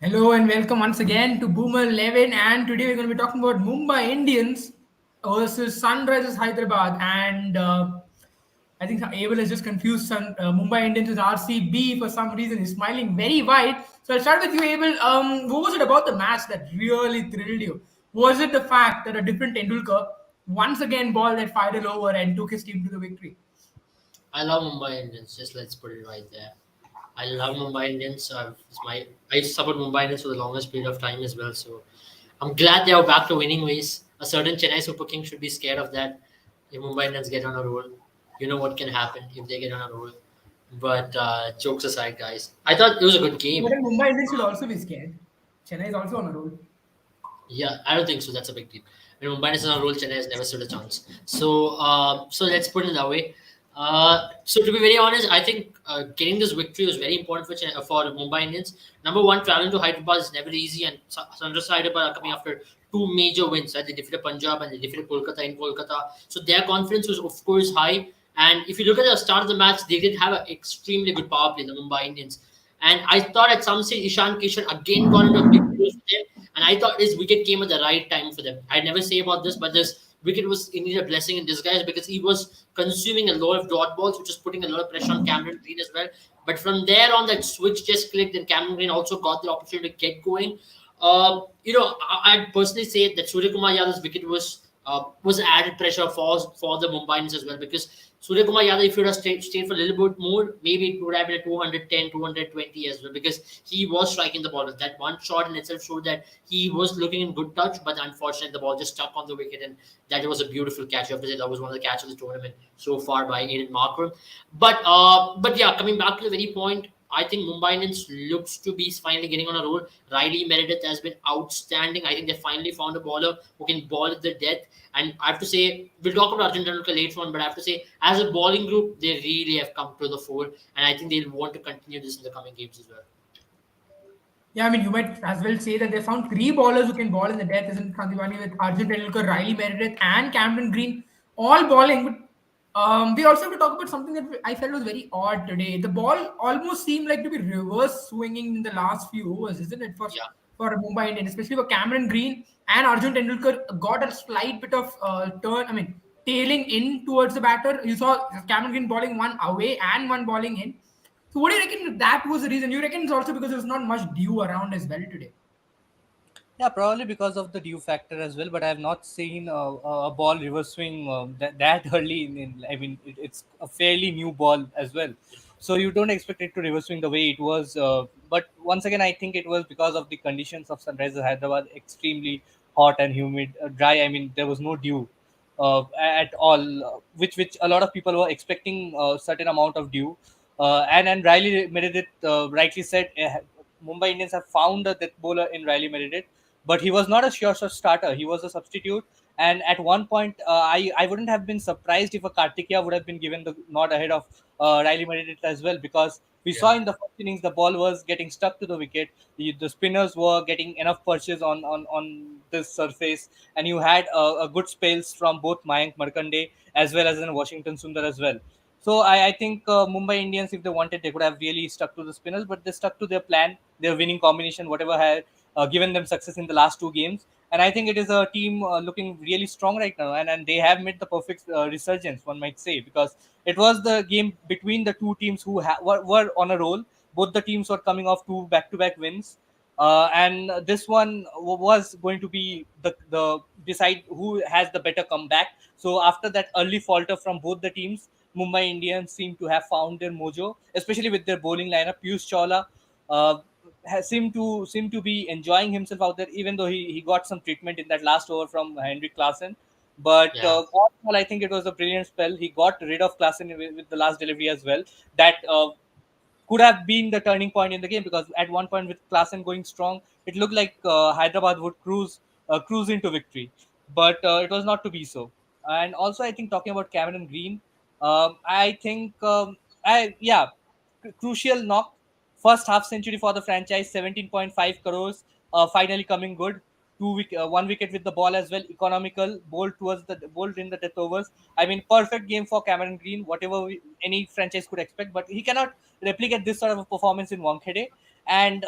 Hello and welcome once again to Boomer 11. And today we're going to be talking about Mumbai Indians versus Sunrisers Hyderabad. And I think Abel has just confused Mumbai Indians with RCB for some reason. He's smiling very wide. So I'll start with you, Abel. What was it about the match that really thrilled you? Was it the fact that a different Tendulkar once again balled that final over and took his team to the victory? I love Mumbai Indians. Just let's put it right there. I love Mumbai Indians. I support Mumbai Indians for the longest period of time as well. So I'm glad they are back to winning ways. A certain Chennai Super King should be scared of that. If Mumbai Indians get on a roll, you know what can happen if they get on a roll. But jokes aside, guys, I thought it was a good But game. then Mumbai Indians should also be scared. Chennai is also on a roll. Yeah, I don't think so. That's a big deal. When Mumbai is on a roll, Chennai has never stood a chance. So let's put it that way. So to be very honest, I think getting this victory was very important for Mumbai Indians. Number one, traveling to Hyderabad is never easy, and Sunrisers Hyderabad are coming after two major wins. Right? They defeated Punjab and they defeated Kolkata in Kolkata. So their confidence was of course high. And if you look at the start of the match, they did have an extremely good power play, the Mumbai Indians. And I thought at some stage Ishan Kishan again got into a big close for them. And I thought his wicket came at the right time for them. I never say about this, but this wicket was indeed a blessing in disguise because he was consuming a lot of dot balls, which was putting a lot of pressure on Cameron Green as well. But from there on, that switch just clicked, and Cameron Green also got the opportunity to get going. I'd personally say that Surya Kumar Yadav's wicket was added pressure for the Mumbai Indians as well because Surya Kumar Yadav, if he would have stayed for a little bit more, maybe it would have been a 210, 220 as well because he was striking the ball. That one shot in itself showed that he was looking in good touch, but unfortunately the ball just stuck on the wicket, and that was a beautiful catch. You have to say that was one of the catches of the tournament so far by Aiden Markram. But yeah, coming back to the very point, I think Mumbai Indians looks to be finally getting on a roll. Riley Meredith has been outstanding. I think they finally found a bowler who can ball at the death. And I have to say, we'll talk about Arjun Tendulkar later on, but I have to say, as a bowling group, they really have come to the fore, and I think they'll want to continue this in the coming games as well. Yeah, I mean, you might as well say that they found three bowlers who can ball in the death, isn't Kandivani, with Arjun Tendulkar, Riley Meredith, and Cameron Green, all bowling. But we also have to talk about something that I felt was very odd today. The ball almost seemed like to be reverse swinging in the last few overs, isn't it? Yeah, For Mumbai Indians, especially for Cameron Green and Arjun Tendulkar, got a slight bit of turn. I mean, tailing in towards the batter. You saw Cameron Green bowling one away and one bowling in. So what do you reckon that was the reason? You reckon it's also because there was not much dew around as well today? Yeah, probably because of the dew factor as well. But I have not seen a ball reverse swing that early. I mean, it's a fairly new ball as well, so you don't expect it to reverse swing the way it was. But once again, I think it was because of the conditions of Sunrisers Hyderabad, extremely hot and humid, dry. I mean, there was no dew at all, which a lot of people were expecting a certain amount of dew. And Riley Meredith rightly said, Mumbai Indians have found a death bowler in Riley Meredith, but he was not a sure shot starter. He was a substitute. And at one point, I wouldn't have been surprised if a Kartikeya would have been given the nod ahead of Riley Meredith as well, because we saw yeah, in the first innings the ball was getting stuck to the wicket. The spinners were getting enough perches on this surface, and you had a good spells from both Mayank Markande as well as in Washington Sundar as well. So I think Mumbai Indians, if they wanted, they could have really stuck to the spinners, but they stuck to their plan, their winning combination, whatever had given them success in the last two games. And I think it is a team looking really strong right now, and they have made the perfect resurgence, one might say, because it was the game between the two teams who were on a roll. Both the teams were coming off two back-to-back wins, and this one was going to be the decide who has the better comeback. So after that early falter from both the teams, Mumbai Indians seem to have found their mojo, especially with their bowling lineup. Piyush Chawla uh, seemed to be enjoying himself out there, even though he got some treatment in that last over from Henrik Klassen. But yeah. all in all, I think it was a brilliant spell. He got rid of Klassen with the last delivery as well. That could have been the turning point in the game, because at one point with Klassen going strong, it looked like Hyderabad would cruise into victory, but it was not to be so. And also, I think talking about Cameron Green, I think I yeah, crucial knock, first half century for the franchise, 17.5 crores, finally coming good. One wicket with the ball as well, economical, bold in the death overs. I mean, perfect game for Cameron Green, whatever any franchise could expect, but he cannot replicate this sort of a performance in Wankhede. And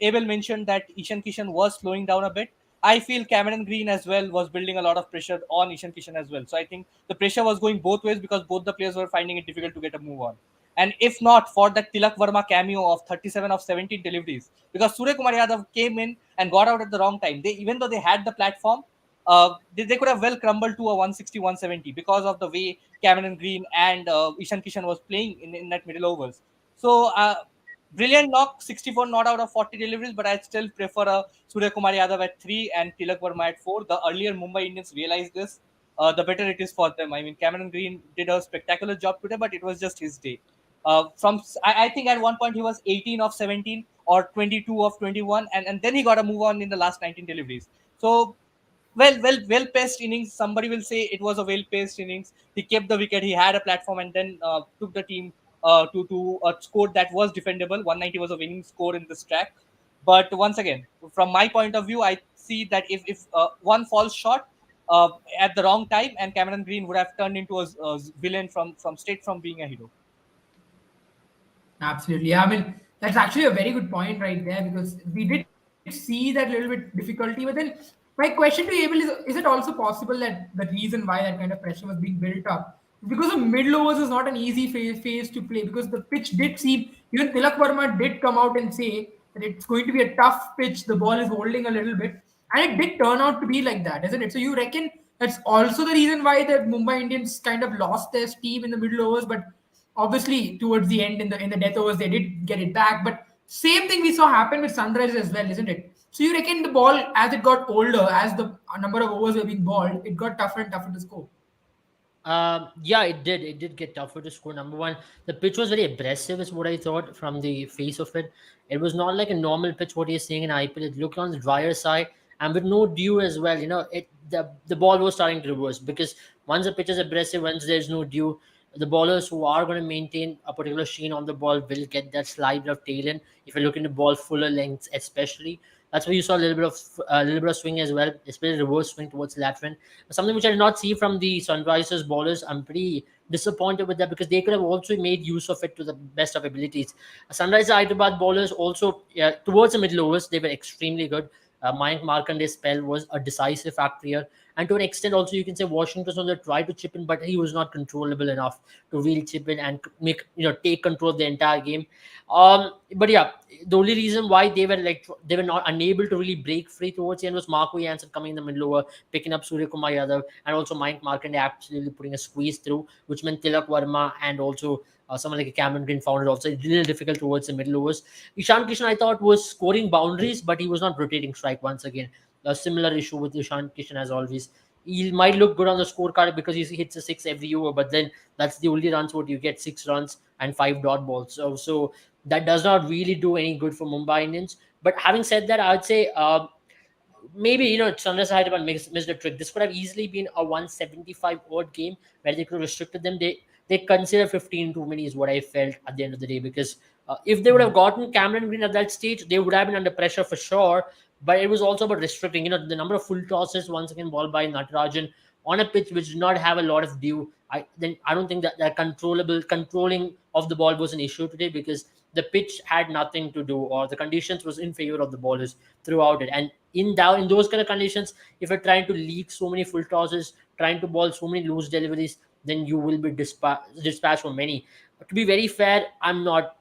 Abel mentioned that Ishan Kishan was slowing down a bit. I feel Cameron Green as well was building a lot of pressure on Ishan Kishan as well. So I think the pressure was going both ways because both the players were finding it difficult to get a move on. And if not for that Tilak Verma cameo of 37 of 17 deliveries, because Surya Kumar Yadav came in and got out at the wrong time. They, even though they had the platform, they could have well crumbled to a 160, 170 because of the way Cameron Green and Ishan Kishan was playing in that middle overs. So brilliant knock, 64 not out of 40 deliveries, but I still prefer a Surya Kumar Yadav at 3 and Tilak Verma at 4. The earlier Mumbai Indians realized this, the better it is for them. I mean, Cameron Green did a spectacular job today, but it was just his day. I think at one point he was 18 of 17 or 22 of 21, and then he got a move on in the last 19 deliveries. So well paced innings. Somebody will say it was a well paced innings. He kept the wicket. He had a platform and then took the team to a score that was defendable. 190 was a winning score in this track. But once again, from my point of view, I see that if one falls short uh, at the wrong time, and Cameron Green would have turned into a villain from straight from being a hero. Absolutely. Yeah, I mean, that's actually a very good point right there because we did see that little bit difficulty. But then my question to Abel is it also possible that the reason why that kind of pressure was being built up is because the middle overs is not an easy phase to play because the pitch did seem, even Tilak Verma did come out and say that it's going to be a tough pitch, the ball is holding a little bit. And it did turn out to be like that, isn't it? So you reckon that's also the reason why the Mumbai Indians kind of lost their steam in the middle overs, but obviously towards the end in the death overs they did get it back. But same thing we saw happen with Sunrise as well, isn't it? So you reckon the ball, as it got older, as the number of overs were being balled, it got tougher and tougher to score. Yeah, it did. It did get tougher to score. Number one, the pitch was very aggressive, is what I thought from the face of it. It was not like a normal pitch, what you're seeing in IPL. It looked on the drier side and with no dew as well. The ball was starting to reverse because once the pitch is aggressive, once there's no dew, the bowlers who are going to maintain a particular sheen on the ball will get that slide of tail in. If you're looking to ball fuller lengths, especially, that's where you saw a little bit of swing as well, especially reverse swing towards Latvian. Something which I did not see from the Sunrisers bowlers. I'm pretty disappointed with that because they could have also made use of it to the best of abilities. Sunrisers Hyderabad bowlers also, towards the middle overs, they were extremely good. Mayank Markande's spell was a decisive factor here. And to an extent, also, you can say Washington also tried to chip in, but he was not controllable enough to really chip in and take control of the entire game. But yeah, the only reason why they were not unable to really break free towards the end was Marco Jansen coming in the middle over, picking up Surya Kumar Yadav, and also Mayank Markande absolutely putting a squeeze through, which meant Tilak Verma and also someone like a Cameron Green found it also a little difficult towards the middle overs. Ishan Kishan, I thought, was scoring boundaries, but he was not rotating strike once again. A similar issue with Ishan Kishan as always. He might look good on the scorecard because he hits a six every over, but then that's the only runs what you get, 6 runs and 5 dot balls. So that does not really do any good for Mumbai Indians. But having said that, I would say maybe Sunrise Hyderabad missed the trick. This could have easily been a 175 odd game where they could have restricted them. They consider 15 too many is what I felt at the end of the day because if they would have gotten Cameron Green at that stage, they would have been under pressure for sure. But it was also about restricting, the number of full tosses once again ball by Natarajan on a pitch which did not have a lot of dew. I don't think that controlling of the ball was an issue today because the pitch had nothing to do or the conditions was in favor of the bowlers throughout it. And in those kind of conditions, if you're trying to leak so many full tosses, trying to ball so many loose deliveries, then you will be dispatched for many. To be very fair, I'm not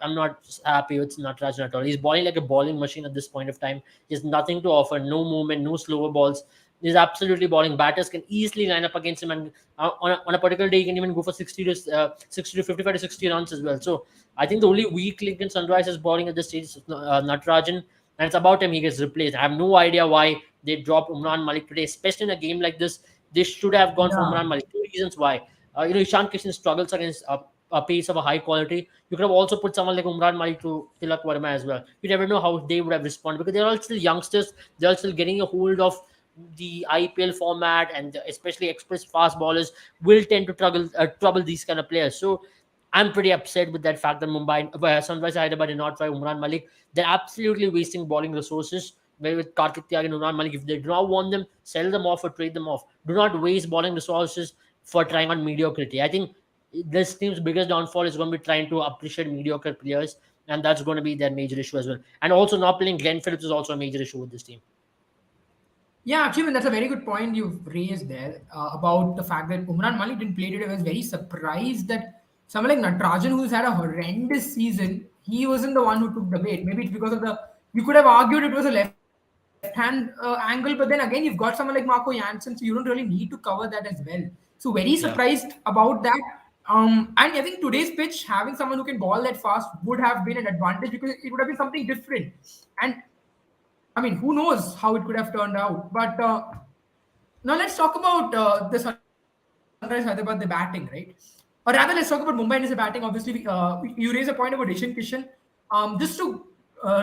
happy with Natarajan at all. He's bowling like a bowling machine at this point of time. He has nothing to offer, no movement, no slower balls. He's absolutely bowling. Batters can easily line up against him, and on a particular day, he can even go for 60 to 55 to 60 runs as well. So I think the only weak link in Sunrisers bowling at this stage is Natarajan, and it's about time he gets replaced. I have no idea why they dropped Umran Malik today, especially in a game like this. They should have gone for Yeah. Umran Malik. Two reasons why. Ishan Kishan struggles against a pace of a high quality. You could have also put someone like Umran Malik to Tilak Verma as well. You never know how they would have responded because they're all still youngsters. They're still getting a hold of the IPL format, and especially express fast bowlers will tend to trouble these kind of players. So I'm pretty upset with that fact that Sunrise Hyderabad did not try Umran Malik. They're absolutely wasting bowling resources. Where with Kartik Tyagi and Umran Malik, if they do not want them, sell them off or trade them off. Do not waste bowling resources for trying on mediocrity. I think this team's biggest downfall is going to be trying to appreciate mediocre players. and that's going to be their major issue as well. And also, not playing Glenn Phillips is also a major issue with this team. Yeah, actually, that's a very good point you've raised there about the fact that Umran Malik didn't play today. I was very surprised that someone like Natarajan, who's had a horrendous season, he wasn't the one who took the bait. Maybe it's because of the. You could have argued it was a left-hand angle, but then again, you've got someone like Marco Janssen, so you don't really need to cover that as well. So very surprised Yeah. about that. And I think today's pitch, having someone who can ball that fast would have been an advantage because it would have been something different. And I mean, who knows how it could have turned out? But now let's talk about the Sunrise Hyderabad, the batting, right? Or rather, let's talk about Mumbai Indians, the batting. Obviously, you raise a point about Ishan Kishan. Just to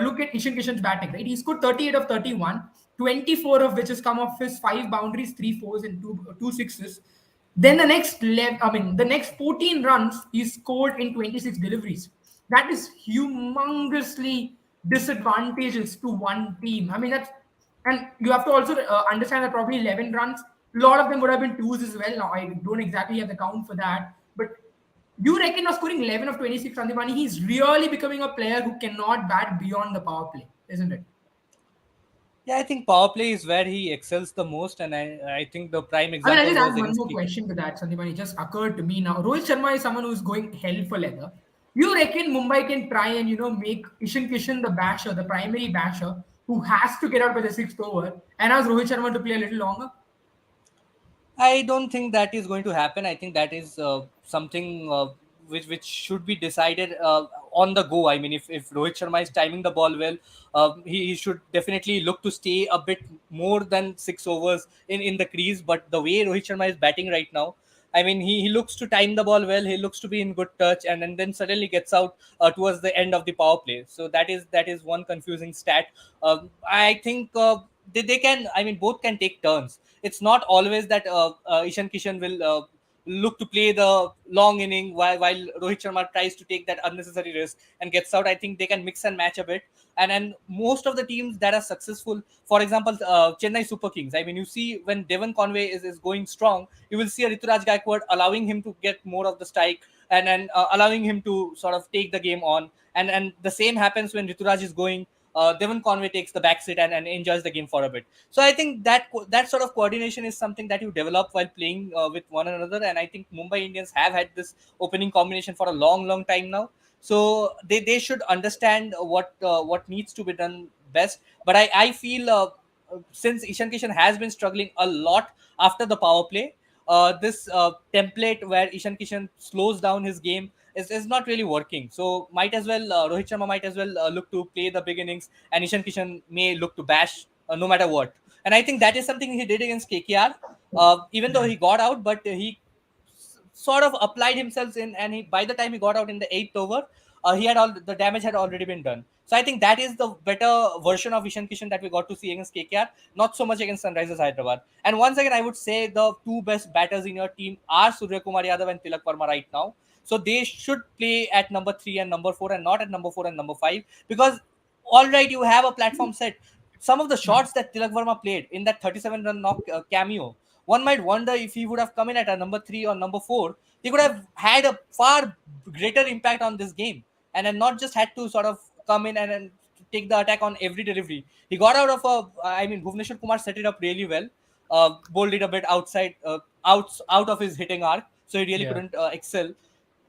look at Ishan Kishan's batting, right? He scored 38 of 31, 24 of which has come off his five boundaries, three fours, and two sixes. Then the next 14 runs he scored in 26 deliveries. That is humongously disadvantageous to one team. I mean, and you have to also understand that probably 11 runs, a lot of them would have been twos as well. Now, I don't exactly have the count for that, but you reckon of scoring 11 of 26, Sandipani, he's really becoming a player who cannot bat beyond the power play, isn't it? Yeah, I think power play is where he excels the most, and I think the prime I mean, I'll example just was add one against more question to that, Sandipani. It just occurred to me now. Rohit Sharma is someone who's going hell for leather. You reckon Mumbai can try and make Ishan Kishan the basher, the primary basher, who has to get out by the sixth over, and ask Rohit Sharma to play a little longer? I don't think that is going to happen. I think that is something which should be decided on the go. I mean, if Rohit Sharma is timing the ball well, he should definitely look to stay a bit more than 6 overs in the crease. But the way Rohit Sharma is batting right now, I mean, he looks to time the ball well. He looks to be in good touch, and then suddenly gets out towards the end of the power play. So that is one confusing stat. I think they can. I mean, both can take turns. It's not always that Ishan Kishan will look to play the long inning while Rohit Sharma tries to take that unnecessary risk and gets out. I think they can mix and match a bit. And most of the teams that are successful, for example, Chennai Super Kings. I mean, you see when Devon Conway is going strong, you will see a Rituraj Gaikwad allowing him to get more of the strike and allowing him to sort of take the game on. And the same happens when Rituraj is going. Devon Conway takes the back seat and enjoys the game for a bit. So I think that sort of coordination is something that you develop while playing with one another. And I think Mumbai Indians have had this opening combination for a long time now. So they should understand what needs to be done best. But I feel since Ishan Kishan has been struggling a lot after the power play, this template where Ishan Kishan slows down his game is not really working. So might as well Rohit Sharma might as well look to play the big innings, and Ishan Kishan may look to bash no matter what. And I think that is something he did against KKR. Even though he got out, but he sort of applied himself in, and he by the time he got out in the eighth over, he had all the damage had already been done. So I think that is the better version of Ishan Kishan that we got to see against KKR, not so much against Sunrisers Hyderabad. And once again, I would say the two best batters in your team are Surya Kumar Yadav and Tilak Verma right now. So they should play at number 3 and number 4 and not at number 4 and number 5, because all right, you have a platform set. Some of the shots that Tilak Verma played in that 37 run knock cameo, one might wonder if he would have come in at a number 3 or number 4, he could have had a far greater impact on this game, and not just had to sort of come in and take the attack on every delivery. He got out of I mean, Bhuvneshwar Kumar set it up really well, bowled it a bit outside, out of his hitting arc, so he really Yeah. couldn't excel.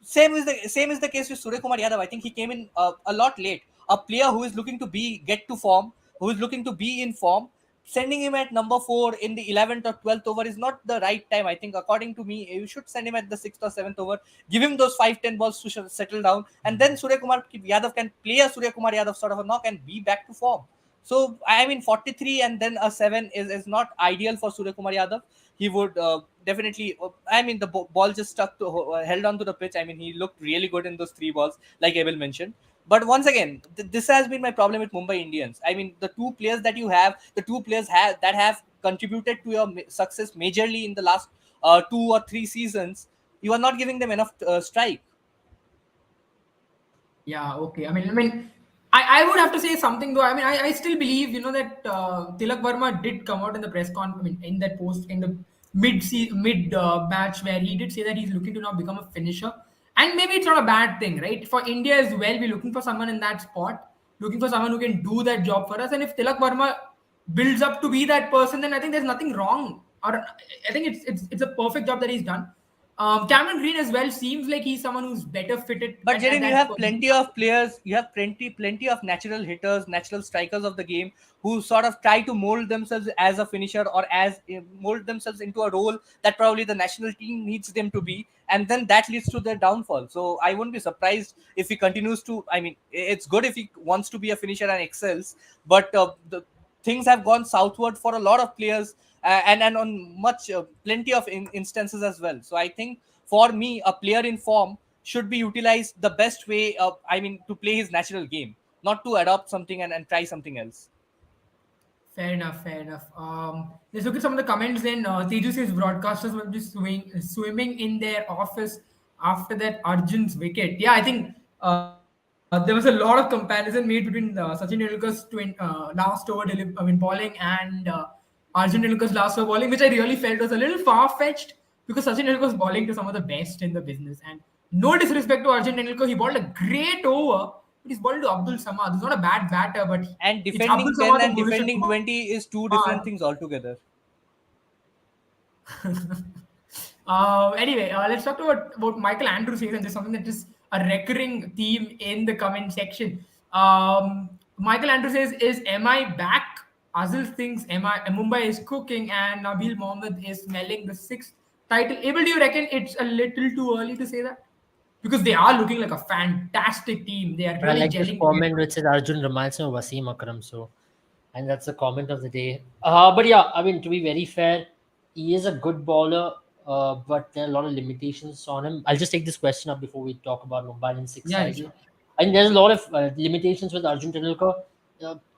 Same is the case with Surya Kumar Yadav. I think he came in a lot late. A player who is looking to get to form, who is looking to be in form, sending him at number 4 in the 11th or 12th over is not the right time. I think, according to me, you should send him at the 6th or 7th over, give him those 5-10 balls to settle down, and then Surya Kumar Yadav can play a Surya Kumar Yadav sort of a knock and be back to form. So I mean, 43 and then a 7 is not ideal for Surya Kumar Yadav. He would definitely. I mean, the ball just stuck to held on to the pitch. I mean, he looked really good in those 3 balls, like Abel mentioned. But once again, this has been my problem with Mumbai Indians. I mean, the two players that you have, the two players that have contributed to your success majorly in the last 2 or 3 seasons, you are not giving them enough strike. Yeah, okay. I would have to say something though. I still believe, that Tilak Verma did come out in the press conference, in that post, in the mid match where he did say that he's looking to now become a finisher. And maybe it's not a bad thing, right? For India as well, we're looking for someone in that spot, looking for someone who can do that job for us. And if Tilak Varma builds up to be that person, then I think there's nothing wrong. Or I think it's a perfect job that he's done. Cameron Green as well seems like he's someone who's better fitted But at Jaren, you that have position. plenty of players. You have plenty of natural hitters, natural strikers of the game who sort of try to mold themselves as a finisher or as mold themselves into a role that probably the national team needs them to be, and then that leads to their downfall. So I won't be surprised if he continues to. I mean, it's good if he wants to be a finisher and excels, but the things have gone southward for a lot of players, and on much plenty of instances as well. So I think for me, a player in form should be utilized the best way. I mean, to play his natural game, not to adopt something and try something else. Fair enough, fair enough. Let's look at some of the comments then. Teju says broadcasters will be swimming in their office after that Arjun's wicket. Yeah, I think there was a lot of comparison made between Sachin Tendulkar's last over bowling and Arjun Tendulkar's last over bowling, which I really felt was a little far-fetched because Sachin Tendulkar was bowling to some of the best in the business. And no disrespect to Arjun Tendulkar, he bowled a great over, but he's bowled to Abdul Samad. He's not a bad batter, but And it's Abdul defending 10 Samad and and Bhuvishar defending Kumar. 20 is two different things altogether. Anyway, let's talk about Michael Andrews here, and there's something that is a recurring theme in the comment section. Michael Andrews says, "Is MI back?" Azil thinks Mumbai is cooking, and Nabil Mohammed is smelling the sixth title. Abel, do you reckon it's a little too early to say that? Because they are looking like a fantastic team. They are But I really like this gelling comment together. which says Arjun reminds me of Wasim Akram. So, and that's the comment of the day. But yeah, I mean, to be very fair, he is a good bowler, but there are a lot of limitations on him. I'll just take this question up before we talk about Mumbai and six Yeah, title. sure. And there's a lot of limitations with Arjun Tendulkar.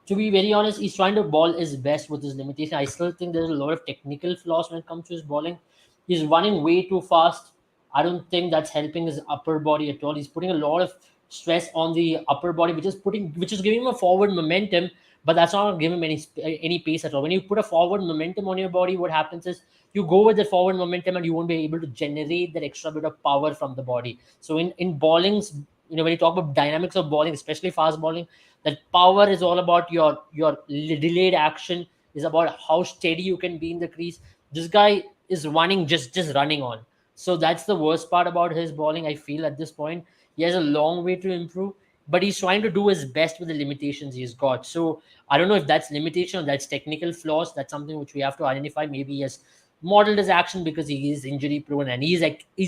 To be very honest, he's trying to ball his best with his limitation. I still think there's a lot of technical flaws when it comes to his bowling. He's running way too fast. I don't think that's helping his upper body at all. He's putting a lot of stress on the upper body, which is giving him a forward momentum, but that's not giving him any pace at all. When you put a forward momentum on your body, what happens is you go with the forward momentum and you won't be able to generate that extra bit of power from the body. So in bowlings, when you talk about dynamics of bowling, especially fast bowling, that power is all about your delayed action, is about how steady you can be in the crease. This guy is running, just running on. So that's the worst part about his bowling, I feel, at this point. He has a long way to improve, but he's trying to do his best with the limitations he's got. So I don't know if that's limitation or that's technical flaws. That's something which we have to identify. Maybe he has modeled his action because he is injury prone, and he's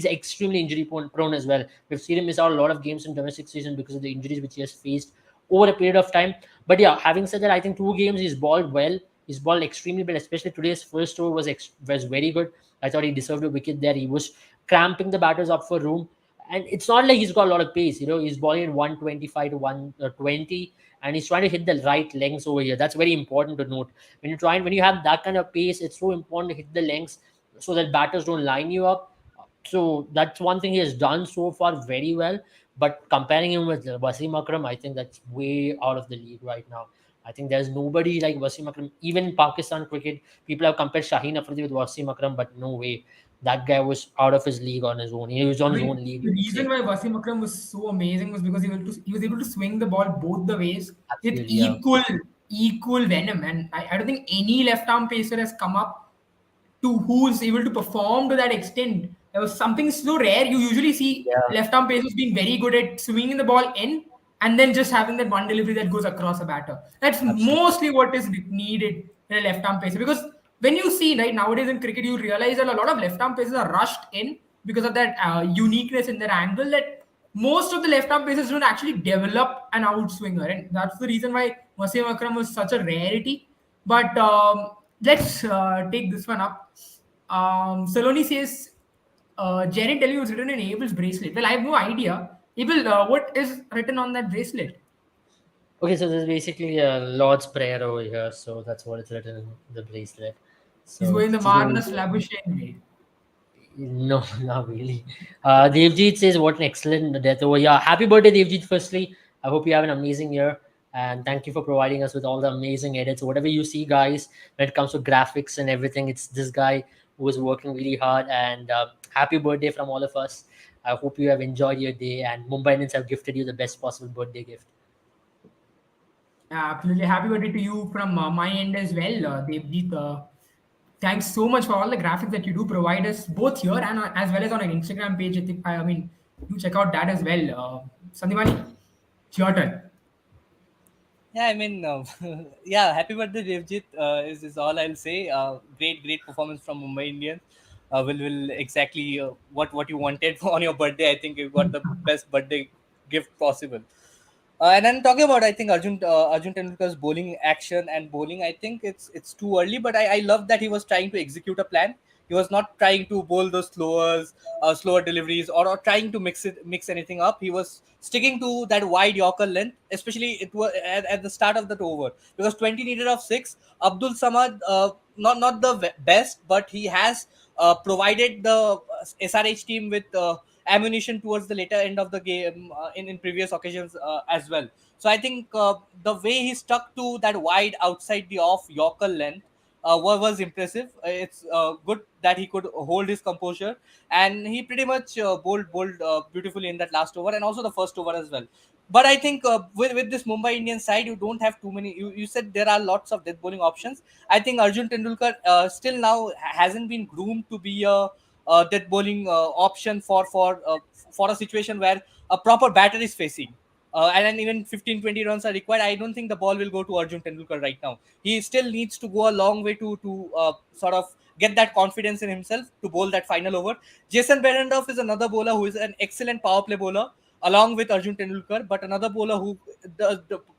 extremely injury prone as well. We've seen him miss out a lot of games in domestic season because of the injuries which he has faced over a period of time. But yeah, having said that, I think 2 games he's balled well. He's balled extremely well, especially today's first over was very good. I thought he deserved a wicket there. He was cramping the batters up for room. And it's not like he's got a lot of pace. He's bowling at 125 to 120, and he's trying to hit the right lengths over here. That's very important to note. When you have that kind of pace, it's so important to hit the lengths so that batters don't line you up. So that's one thing he has done so far very well. But comparing him with Wasim Akram, I think that's way out of the league right now. I think there's nobody like Wasim Akram. Even in Pakistan cricket, people have compared Shaheen Afridi with Wasim Akram, but no way. That guy was out of his league on his own. He was on I his mean, own league, the you could reason say. why Wasim Akram was so amazing was because he was able to swing the ball both the ways with Absolutely, yeah. equal venom, and I don't think any left arm pacer has come up to who's able to perform to that extent. There was something so rare. You usually see Yeah, left arm pacers being very good at swinging the ball in and then just having that one delivery that goes across a batter. That's absolutely. mostly what is needed in a left arm pacer. Because when you see right nowadays in cricket, you realize that a lot of left arm pacers are rushed in because of that uniqueness in their angle that most of the left arm pacers don't actually develop an outswinger, and that's the reason why Wasim Akram was such a rarity. But let's take this one up. Saloni says, Jared telling you it's written in Abel's bracelet. Well, I have no idea. Abel, what is written on that bracelet? Okay, so there's basically a Lord's Prayer over here. So that's what it's written in the bracelet. He's So going the to do. Marnus Labuschagne way. No, not really. Devjit says, "What an excellent death over." Yeah, happy birthday, Devjit. Firstly, I hope you have an amazing year, and thank you for providing us with all the amazing edits. Whatever you see, guys, when it comes to graphics and everything, it's this guy who is working really hard. And happy birthday from all of us. I hope you have enjoyed your day, and Mumbai Indians have gifted you the best possible birthday gift. Yeah, absolutely. Happy birthday to you from my end as well. Devjeet, thanks so much for all the graphics that you do provide us both here and as well as on an Instagram page. I mean, do check out that as well. Sandivani, it's your turn. Yeah, I mean, yeah, happy birthday, Devjit, is all I'll say. Great performance from Mumbai Indians. Will exactly what you wanted on your birthday. I think you got the best birthday gift possible. And then talking about, I think Arjun Tendulkar's bowling action and bowling. I think it's too early, but I love that he was trying to execute a plan. He was not trying to bowl the slower deliveries, or trying to mix anything up. He was sticking to that wide Yorker length, especially it was at the start of that over, because 20 needed of six. Abdul Samad, not the best, but he has provided the SRH team with ammunition towards the later end of the game in previous occasions as well. So I think the way he stuck to that wide outside the off Yorker length was impressive. It's good that he could hold his composure, and he pretty much bowled beautifully in that last over and also the first over as well. But I think with this Mumbai Indians side, you don't have too many. You said there are lots of death bowling options. I think Arjun Tendulkar still now hasn't been groomed to be a death bowling option for a situation where a proper batter is facing. And then even 15-20 runs are required. I don't think the ball will go to Arjun Tendulkar right now. He still needs to go a long way to sort of get that confidence in himself to bowl that final over. Jason Behrendorff is another bowler who is an excellent power play bowler along with Arjun Tendulkar, but another bowler who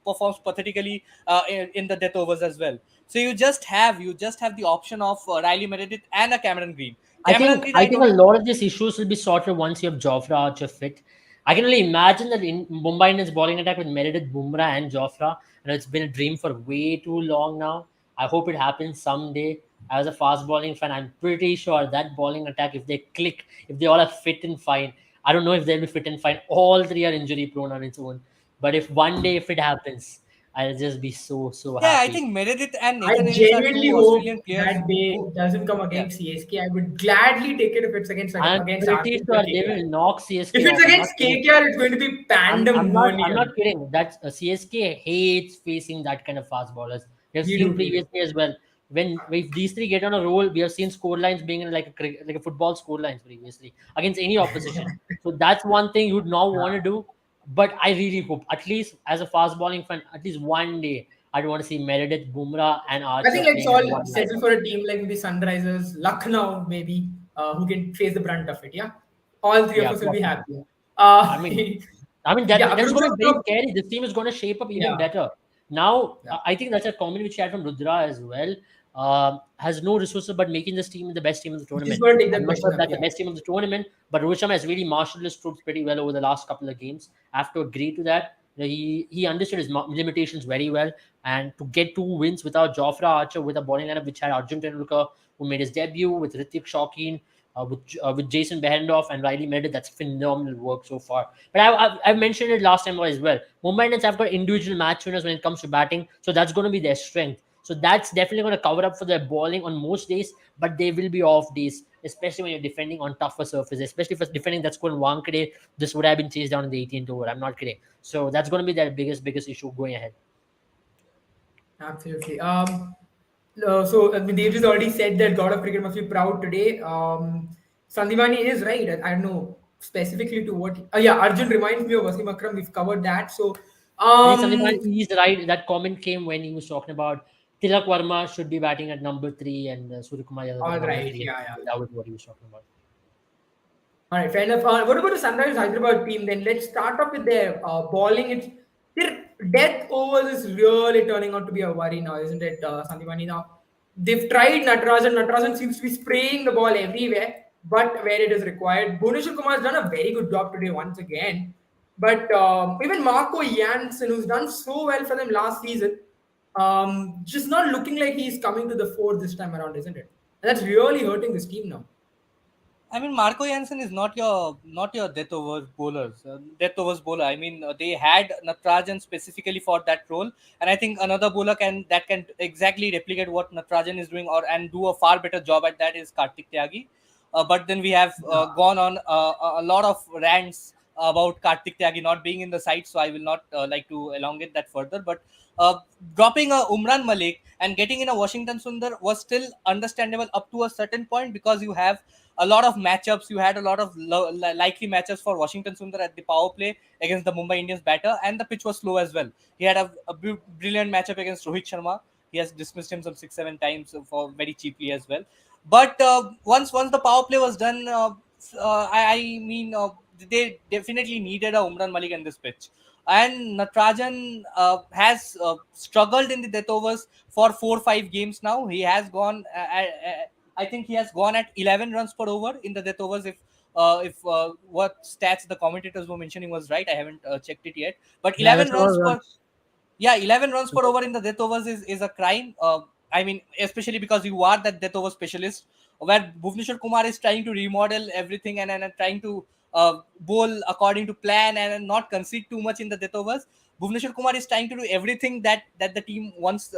performs pathetically in the death overs as well. So you just have the option of Riley Meredith and a Cameron Green. Cameron Green, I I think a don't. lot of these issues will be sorted once you have Jofra Archer fit. I can only imagine that in Mumbai Indians bowling attack with Meredith, Bumrah, and Jofra, and it's been a dream for way too long now. I hope it happens someday. As a fast bowling fan, I'm pretty sure that bowling attack, if they click, if they all are fit and fine, I don't know if they'll be fit and fine. All three are injury prone on its own. But if one day, if it happens, I'll just be so Yeah, I happy. think Meredith and I Nathan Ellis are genuinely two hope Australian players that day who, doesn't come yeah. against CSK. I would gladly take it if it's I'm against pretty RCB or sure they KKR. will knock CSK If it's off. I'm not against kidding. KKR, it's going to be I'm not pandemonium. kidding. That's CSK hates facing that kind of fast bowlers. We have We seen do, we do. previously as well. When if these three get on a roll, we have seen score lines being in like like a football score lines previously against any opposition. So that's one thing you would not want to do. But I really hope, at least as a fast bowling fan, at least one day I'd want to see Meredith, Bumrah, and I Archer think let's playing as all one settle lineup. for a team like maybe Sunrisers, Lucknow, maybe, who can face the brunt of it. Yeah, all three of Yeah, us will be possibly. happy. I mean, Yeah, that's going to be very Virusam, scary. This team is going to shape up even yeah, better. Now, yeah. I think that's a comment which we had from Rudra as well. Has no resources, but making this team the best team of the Just tournament. going to take I'm that not sure question if up. that's the Yeah, best team of the tournament, but Rohit Sharma has really marshaled his troops pretty well over the last couple of games. I have to agree to that. He understood his limitations very well, and to get two wins without Jofra Archer, with a bowling lineup which had Arjun Tendulkar, who made his debut, with Ritik Shawkeen, with Jason Behrendorff and Riley Meredith, that's phenomenal work so far. But I've mentioned it last time as well. Mumbai Indians have got individual match winners when it comes to batting, so that's going to be their strength. So that's definitely going to cover up for their bowling on most days, but they will be off days, especially when you're defending on tougher surfaces, especially if it's defending that's going Wankhede. This would have been chased down in the 18th over. I'm not kidding. So that's going to be their biggest issue going ahead. absolutely. So Dev has already said that God of Cricket must be proud today. Sandivani is right. I don't know specifically to what. Yeah, Arjun reminds me of Wasim Akram. We've covered that. So, I think Sandeep, um, he's right. That comment came when he was talking about Tilak Varma should be batting at number three and Suryakumar Yadav at all number right. three. Yeah, yeah. That was what he was talking about. All right, fair enough. What about the Sunrise Hyderabad team then? Let's start off with their bowling. It's their death overs is really turning out to be a worry now, isn't it, Sandipani? Now they've tried Natarajan. Natarajan seems to be spraying the ball everywhere, but where it is required. Bhuvneshwar Kumar has done a very good job today once again. But even Marco Janssen, who's done so well for them last season, just not looking like he's coming to the fore this time around, isn't it? And that's really hurting this team now. I mean, Marco Jansen is not your death overs bowlers. Death overs bowler. I mean, they had Natarajan specifically for that role, and I think another bowler can exactly replicate what Natarajan is doing, or and do a far better job at that is Kartik Tyagi. but then we have gone on a lot of rants about Kartik Tyagi not being in the side, so I will not like to elongate that further. But uh, dropping a Umran Malik and getting in a Washington Sundar was still understandable up to a certain point, because you have a lot of matchups. You had a lot of likely matchups for Washington Sundar at the power play against the Mumbai Indians batter, and the pitch was slow as well. He had a brilliant matchup against Rohit Sharma. He has dismissed him some 6 7 times for very cheaply as well. But once the power play was done, I mean, they definitely needed a Umran Malik in this pitch. And Natarajan has struggled in the death overs for 4 5 games now. He has gone. I think he has gone at 11 runs per over in the death overs. If what stats the commentators were mentioning was right, I haven't checked it yet. But Yeah, 11 that's all runs per runs. yeah, 11 runs per over in the death overs is a crime. I mean, especially because you are that death over specialist, where Bhuvneshwar Kumar is trying to remodel everything, and trying to bowl according to plan, and not concede too much in the death overs. Bhuvneshwar Kumar is trying to do everything that the team wants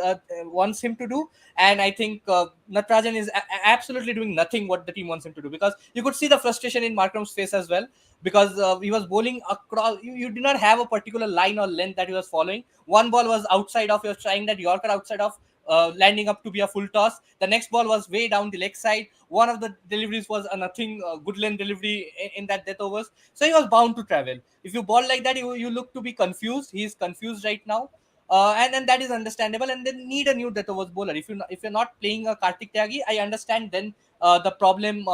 him to do, and I think Natarajan is absolutely doing nothing what the team wants him to do, because you could see the frustration in Markram's face as well, because he was bowling across. You did not have a particular line or length that he was following. One ball was outside of, he was trying that Yorker outside of, landing up to be a full toss. The next ball was way down the leg side. One of the deliveries was a nothing good length delivery in that death overs. So he was bound to travel. If you ball like that, you look to be confused. He is confused right now. And that is understandable, and then need a new death overs bowler. If you're not playing a Kartik Tyagi, I understand then the problem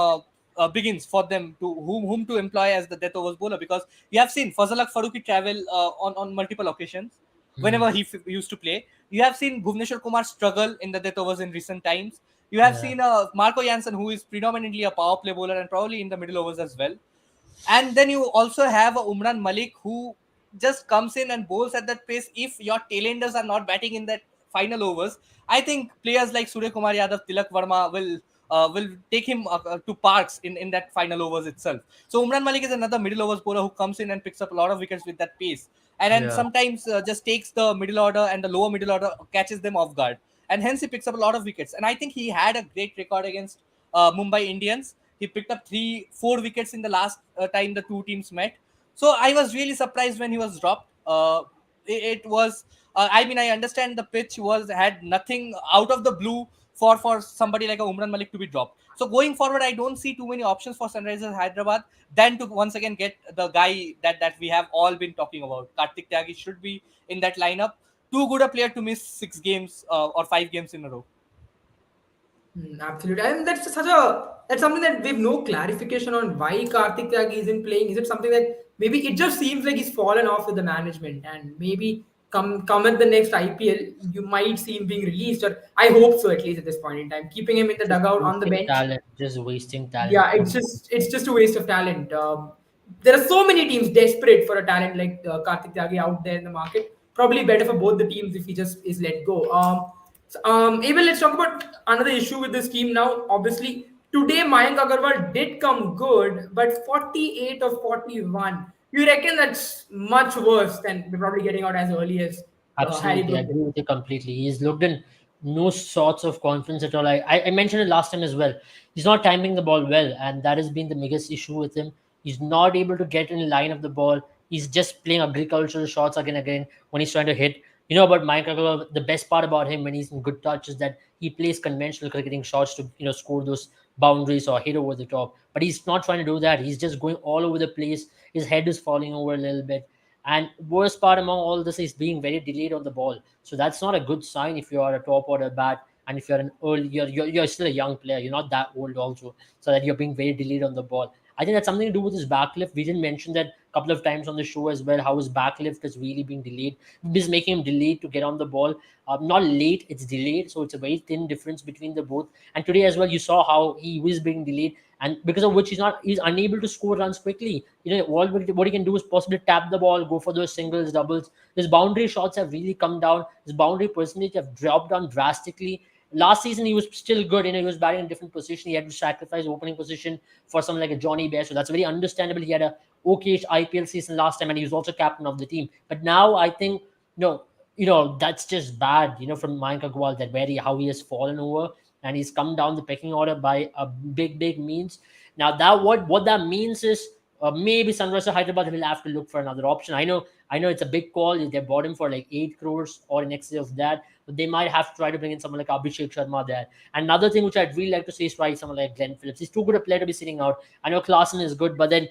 begins for them to whom to employ as the death overs bowler, because we have seen Fazalak Farooqi travel on multiple occasions Hmm. whenever he used to play. You have seen Bhuvneshwar Kumar struggle in the death overs in recent times. You have Yeah. seen Marco Janssen, who is predominantly a power play bowler and probably in the middle overs as well. And then you also have a Umran Malik who just comes in and bowls at that pace. If your tailenders are not batting in that final overs, I think players like Surya Kumar Yadav, Tilak Verma will take him to parks in that final overs itself. So Umran Malik is another middle overs bowler who comes in and picks up a lot of wickets with that pace, and then Yeah. sometimes just takes the middle order and the lower middle order, catches them off guard, and hence he picks up a lot of wickets. And I think he had a great record against Mumbai Indians. He picked up 4 wickets in the last time the two teams met. So I was really surprised when he was dropped. It was, I mean, I understand the pitch was had nothing out of the blue for somebody like a Umran Malik to be dropped. So going forward, I don't see too many options for Sunrisers Hyderabad than to once again get the guy that we have all been talking about. Kartik Tyagi should be in that lineup. Too good a player to miss 6 games or 5 games in a row. Absolutely, and that's something that we have no clarification on why Karthik Tyagi isn't playing. Is it something that maybe it just seems like he's fallen off with the management, and maybe come at the next IPL, you might see him being released, or I hope so at least at this point in time, keeping him in the Just dugout on the wasting bench. talent. Just wasting talent. Yeah, it's just a waste of talent. There are so many teams desperate for a talent like Karthik Tyagi out there in the market. Probably better for both the teams if he just is let go. Abel, let's talk about another issue with this team now. Obviously, today Mayank Agarwal did come good, but 48 of 41. You reckon that's much worse than we're probably getting out as early as Harry Absolutely, I Brook did? agree with you completely. He's looked in no sorts of confidence at all. I mentioned it last time as well. He's not timing the ball well, and that has been the biggest issue with him. He's not able to get in line of the ball. He's just playing agricultural shots again and again when he's trying to hit. You know about Mike Agarwal, the best part about him when he's in good touch is that he plays conventional cricketing shots to score those boundaries or hit over the top. But he's not trying to do that. He's just going all over the place. His head is falling over a little bit. And worst part among all this is being very delayed on the ball. So that's not a good sign if you are a top order bat and if you're an early, you're still a young player. You're not that old also, so that you're being very delayed on the ball. I think that's something to do with his backlift. We didn't mention that a couple of times on the show as well. How his backlift is really being delayed. This is making him delayed to get on the ball. Not late, it's delayed. So it's a very thin difference between the both. And today as well, you saw how he was being delayed, and because of which he's unable to score runs quickly. What he can do is possibly tap the ball, go for those singles, doubles. His boundary shots have really come down. His boundary percentage have dropped down drastically. Last season he was still good. He was batting in a different position. He had to sacrifice opening position for someone like a Johnny Bear. So that's very understandable. He had a okay IPL season last time, and he was also captain of the team. But now I think that's just bad. From Mayank Agarwal, that how he has fallen over and he's come down the pecking order by a big means. Now that what that means is maybe Sunrisers Hyderabad will have to look for another option. I know it's a big call. They bought him for like 8 crores or in excess of that, but they might have to try to bring in someone like Abhishek Sharma there. Another thing which I'd really like to see is try someone like Glenn Phillips. He's too good a player to be sitting out. I know Klaassen is good, but then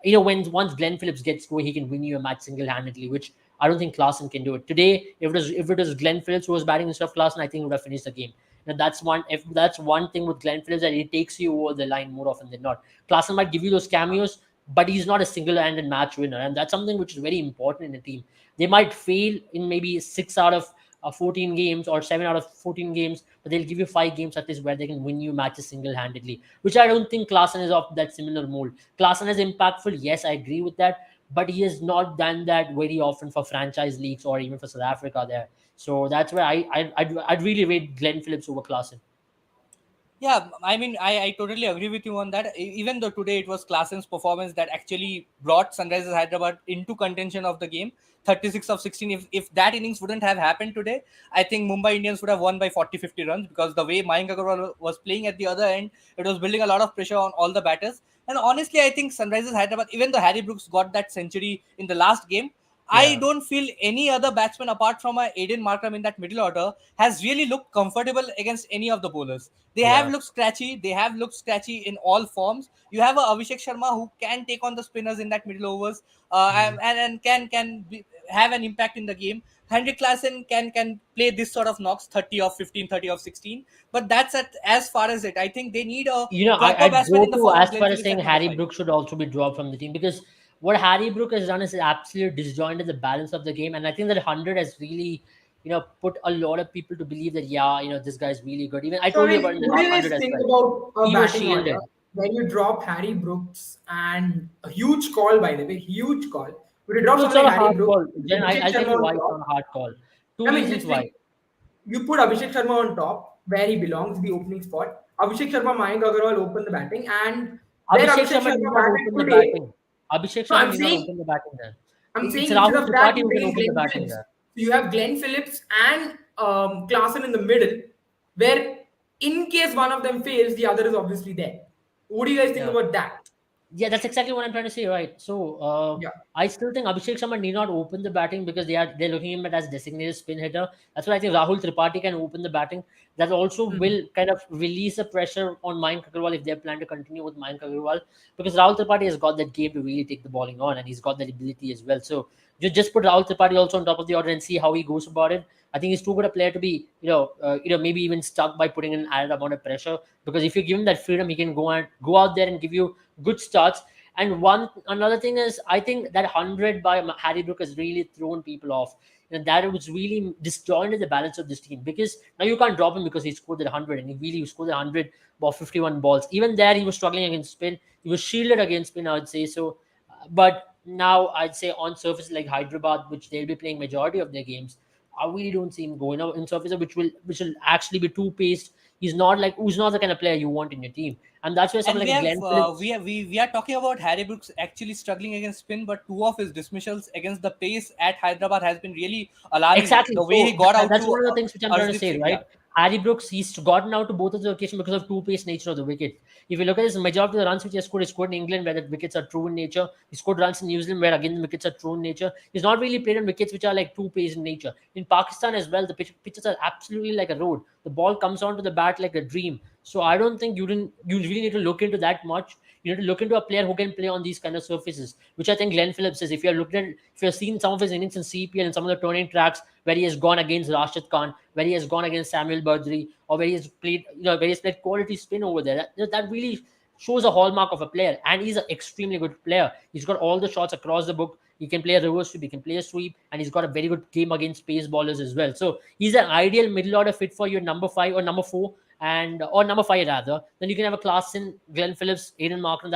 when once Glenn Phillips gets going, he can win you a match single handedly, which I don't think Klaassen can do it today. If it was Glenn Phillips who was batting instead of Klaassen, I think he would have finished the game. That's one thing with Glenn Phillips, that he takes you over the line more often than not. Klaassen might give you those cameos, but he's not a single-handed match winner, and that's something which is very important in a team. They might fail in maybe 6 out of 14 games or 7 out of 14 games, but they'll give you 5 games at least where they can win you matches single-handedly, which I don't think Klaassen is of that similar mold. Klaassen is impactful, yes, I agree with that, but he has not done that very often for franchise leagues or even for South Africa there. So that's where I'd really rate Glenn Phillips over Klaassen. Yeah, I mean, I totally agree with you on that. Even though today it was Klaasen's performance that actually brought Sunrisers Hyderabad into contention of the game, 36 of 16. If that innings wouldn't have happened today, I think Mumbai Indians would have won by 40, 50 runs, because the way Mayank Agarwal was playing at the other end, it was building a lot of pressure on all the batters. And honestly, I think Sunrisers Hyderabad, even though Harry Brooks got that century in the last game, I Yeah. don't feel any other batsman apart from Aiden Markram in that middle order has really looked comfortable against any of the bowlers. They have Yeah. looked scratchy. They have looked scratchy in all forms. You have a Abhishek Sharma who can take on the spinners in that middle overs, and have an impact in the game. Henrik Klaassen can play this sort of knocks, 30 of 15, 30 of 16. But that's as far as it. I think they need a proper I'd batsman go in the to form of as Glenn far as Phillips saying at number Harry 5. Brook should also be dropped from the team, because what Harry Brook has done is absolutely disjointed the balance of the game, and I think that 100 has really, put a lot of people to believe that this guy's really good. Even I So, I told you mean, about in the what do top you guys 100 as think well. about a He was batting order shielded. when you drop Harry Brooks and a huge call, by the way, huge call? Would you drop No, it's someone not like a Harry hard Brooks, call. Jen, Abhishek I'll tell Sharma you on why it's not top? a hard call. Two I mean, reasons just why. think, you put Abhishek Sharma on top, where he belongs, the opening spot. Abhishek Sharma, Mayank Agarwal open the batting, and where Abhishek Abhishek Sharma did Sharma not batted open the today. batting. Abhishek No, Sharma did not open the batting there. I'm It's saying instead Rahul of that, Tripathi you who can bring in open the Glenn batting Phillips. there. So you have Glenn Phillips and Klaassen in the middle, where in case one of them fails, the other is obviously there. What do you guys think Yeah. about that? Yeah, that's exactly what I'm trying to say, right? So Yeah. I still think Abhishek Sharma need not open the batting because they're looking at him as designated spin hitter. That's why I think Rahul Tripathi can open the batting. That also Hmm. will kind of release the pressure on Mayank Agarwal if they plan to continue with Mayank Agarwal, because Rahul Tripathi has got that game to really take the bowling on, and he's got that ability as well. So just put Rahul Tripathi also on top of the order and see how he goes about it. I think he's too good a player to be, maybe even stuck by putting in an added amount of pressure. Because if you give him that freedom, he can go out there and give you good starts. And another thing is, I think that 100 by Harry Brook has really thrown people off. That was really disjointed the balance of this team, because now you can't drop him because he scored that 100, and he scored that 100 about 51 balls. Even there, he was struggling against spin. He was shielded against spin, I would say. So, but now I'd say on surface like Hyderabad, which they'll be playing majority of their games, I really don't see him going out in surfaces which will actually be too paced. Who's not the kind of player you want in your team, and that's where And someone like a Glenn Phillips. we are talking about Harry Brooks actually struggling against spin, but two of his dismissals against the pace at Hyderabad has been really alarming. Exactly. The way he So got out that's to one of the things which I'm trying to Arshdeep say, Singh, yeah. right? Harry Brooks, he's gotten out to both of the occasions because of two-pace nature of the wicket. If you look at his majority of the runs which he scored in England, where the wickets are true in nature. He scored runs in New Zealand, where again the wickets are true in nature. He's not really played on wickets which are like two-pace in nature. In Pakistan as well, the pitches are absolutely like a road. The ball comes onto the bat like a dream. So I don't think you really need to look into that much. You need to look into a player who can play on these kind of surfaces, which I think Glenn Phillips is. If you're seeing some of his innings in CPL and some of the turning tracks where he has gone against Rashid Khan, where he has gone against Samuel Badri, or where he has played, where he has played quality spin over there, that really shows a hallmark of a player. And he's an extremely good player. He's got all the shots across the book. He can play a reverse sweep, he can play a sweep, and he's got a very good game against pace bowlers as well. So he's an ideal middle order fit for your number 5 or number 4, and or number 5 rather. Then you can have a Klaassen, Glenn Phillips, Aiden Markram.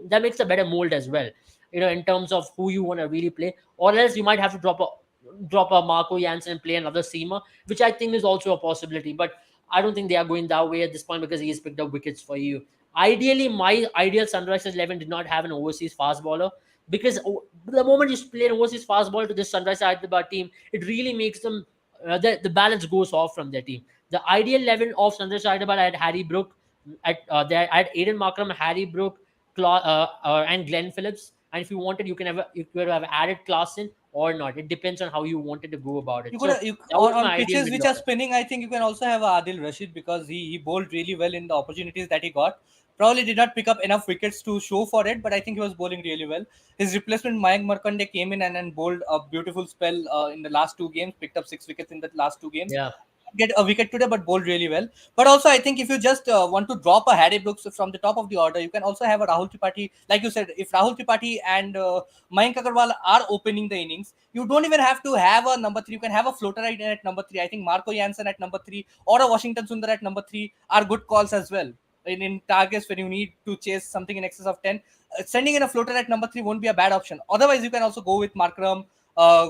That makes a better mold as well. In terms of who you want to really play, or else you might have to drop a Marco Jansen and play another seamer, which I think is also a possibility. But I don't think they are going that way at this point because he has picked up wickets for you. Ideally, my ideal Sunrisers 11 did not have an overseas fast bowler, because the moment you play an overseas fast bowler to this Sunrisers Hyderabad team, it really makes them the balance goes off from their team. The ideal 11 of Sunrisers Hyderabad, I had Harry Brook, I had Aiden Markram, Harry Brook, and Glenn Phillips. And if you wanted, you could have added Klassen or not. It depends on how you wanted to go about You it. could So that was on my ideal pitches which middle are order. spinning. I think you can also have Adil Rashid because he bowled really well in the opportunities that he got. Probably did not pick up enough wickets to show for it, but I think he was bowling really well. His replacement Mayank Markande came in and bowled a beautiful spell in the last two games. Picked up 6 wickets in the last two games. Yeah. Get a wicket today, but bowled really well. But also, I think if you just want to drop a Harry Brooks from the top of the order, you can also have a Rahul Tripathi. Like you said, if Rahul Tripathi and Mayank Agarwal are opening the innings, you don't even have to have a number three. You can have a floater right at number three. I think Marco Jansen at number three or a Washington Sundar at number three are good calls as well. In targets when you need to chase something in excess of 10, sending in a floater at number three won't be a bad option. Otherwise, you can also go with Markram,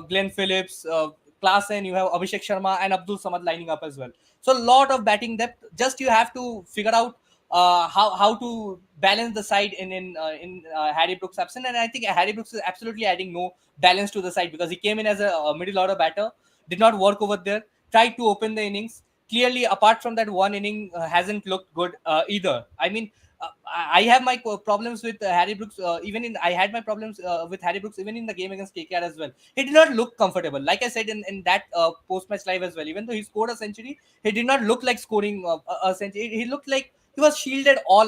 Glenn Phillips, Klaasen, you have Abhishek Sharma and Abdul Samad lining up as well. So a lot of batting depth. Just you have to figure out how to balance the side in Harry Brooks' absence. And I think Harry Brooks is absolutely adding no balance to the side because he came in as a middle order batter, did not work over there, tried to open the innings. Clearly, apart from that one inning, hasn't looked good either. I mean, I have my problems with Harry Brooks. Even in I had my problems with Harry Brooks even in the game against KKR as well. He did not look comfortable. Like I said in that post match live as well. Even though he scored a century, he did not look like scoring a century. He looked like he was shielded all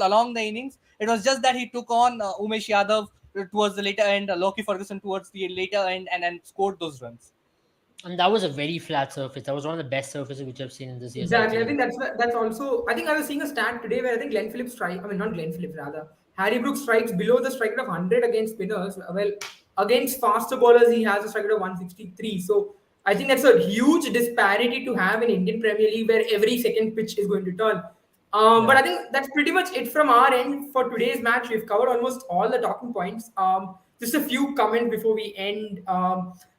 along the innings. It was just that he took on Umesh Yadav towards the later end, Loki Ferguson towards the later end, and scored those runs. And that was a very flat surface. That was one of the best surfaces which I've seen in this year's Exactly. I IPL. think that's also. I think I was seeing a stat today where I think Glenn Phillips strike. I mean, not Glenn Phillips, rather Harry Brooks strikes below the strike rate of 100 against spinners. Well, against faster bowlers, he has a strike rate of 163. So I think that's a huge disparity to have in Indian Premier League where every second pitch is going to turn. But Yeah. I think that's pretty much it from our end for today's match. We've covered almost all the talking points. Just a few comments before we end.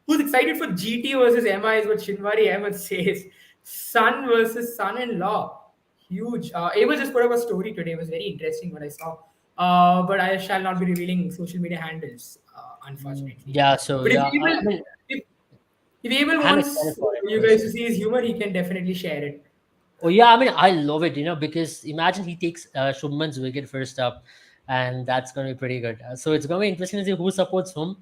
Who's excited for GT versus MI is what Shinwari Ahmed says. Son versus son-in-law. Huge. Ava just put up a story today. It was very interesting what I saw. But I shall not be revealing social media handles, unfortunately. Yeah. So But yeah, I Abel, mean, if, if Abel I'm excited wants for it you guys to personally. see his humor, he can definitely share it. Oh yeah, I mean I love it, because imagine he takes Shubman's wicket first up, and that's going to be pretty good. So it's going to be interesting to see who supports whom.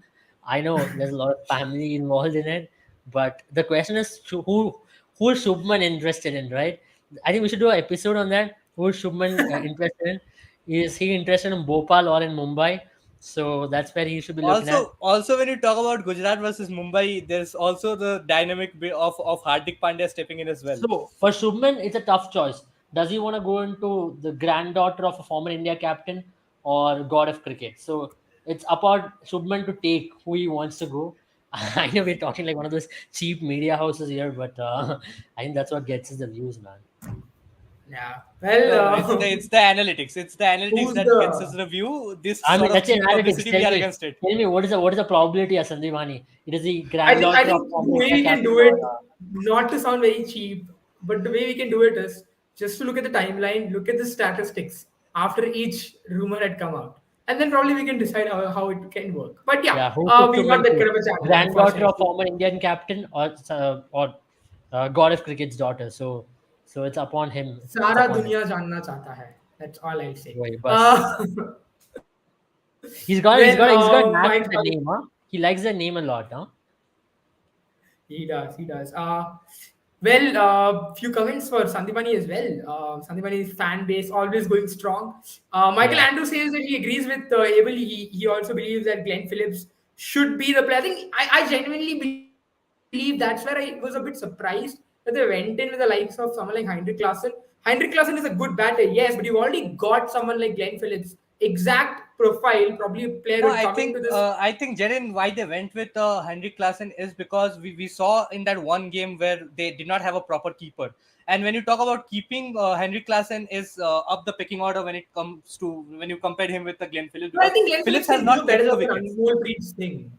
I know there's a lot of family involved in it, but the question is who is Shubman interested in, right? I think we should do an episode on that. Who is Shubman interested in? Is he interested in Bhopal or in Mumbai? So that's where he should be looking at. Also, when you talk about Gujarat versus Mumbai, there's also the dynamic bit of Hardik Pandya stepping in as well. So for Shubman, it's a tough choice. Does he want to go into the granddaughter of a former India captain or god of cricket? So it's about Shubman to take who he wants to go. I know we're talking like one of those cheap media houses here, but I think that's what gets us the views, man. Yeah. No, Well, it's the analytics. It's the analytics who's that gets us the the view. This I mean, sort of that's it. cheap Analytics. publicity, we are against it. Tell me, what is the probability of Sandipani? It is the I granddaughter of think the former way India we can captain do or it, not to sound very cheap, but the way we can do it is just to look at the timeline, look at the statistics after each rumor had come out, and then probably we can decide how it can work. But yeah, yeah, who should we're not Shubman that take? kind of a channel, Granddaughter of unfortunately. former Indian captain or god of cricket's daughter. So it's upon him. It's सारा upon him. दुनिया जानना चाहता है. That's all I'll say. Right, bus. He's got a Well, knack my for the name, huh? He likes the name a lot, huh? he does. He does. Few comments for Sandipani as well. Sandipani's fan base always going strong. Michael Yeah. Andrew says that he agrees with Abel. He also believes that Glenn Phillips should be the player. I think I genuinely believe that's where I was a bit surprised that they went in with the likes of someone like Heinrich Klaassen. Heinrich Klaassen is a good batter, yes, but you've already got someone like Glenn Phillips. Exact profile, probably a player who'd No, come into this. I think Jaren, why they went with Henrik Klassen is because we saw in that one game where they did not have a proper keeper. And when you talk about keeping, Henrik Klassen is up the pecking order when it comes to when you compare him with the Glenn Phillips But I because think Glenn Phillips Phillips has can do not better kept the than wickets. Anmol Preet's thing.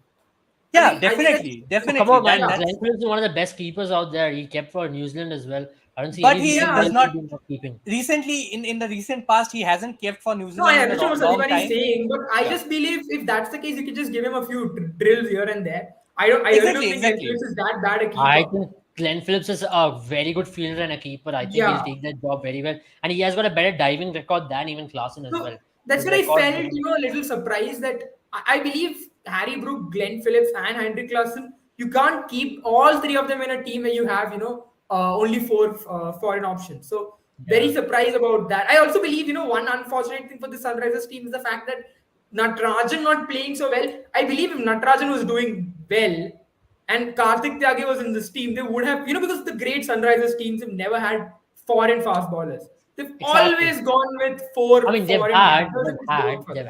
Yeah, I think that's definitely, Oh, come definitely. on, man. That yeah. Glenn that's Phillips is one of the best keepers out there. He kept for New Zealand as well. I don't see but any he reason Yeah, why does he should not be not keeping. recently in the recent past he hasn't kept for New no, I Zealand in a understand what long Sandeepani is time. saying, but I Yeah, just believe if that's the case, you can just give him a few drills here and there. I really don't exactly, think Glenn exactly. Phillips is that bad a I keeper. think Glenn Phillips is a very good fielder and a keeper. I think he'll Yeah. take that job very well. And he has got a better diving record than even Klaassen as So well. That's his where I record felt, maybe. a little surprised that I believe Harry Brook, Glenn Phillips, and Henrik Larsson, you can't keep all three of them in a team where you have, only four foreign options. So very Yeah. surprised about that. I also believe, one unfortunate thing for the Sunrisers team is the fact that Natarajan not playing so well. I believe if Natarajan was doing well and Karthik Tyagi was in this team, they would have, because the great Sunrisers teams have never had foreign fast bowlers. They've Exactly. always gone with I four mean, foreign batters and it's worked for them.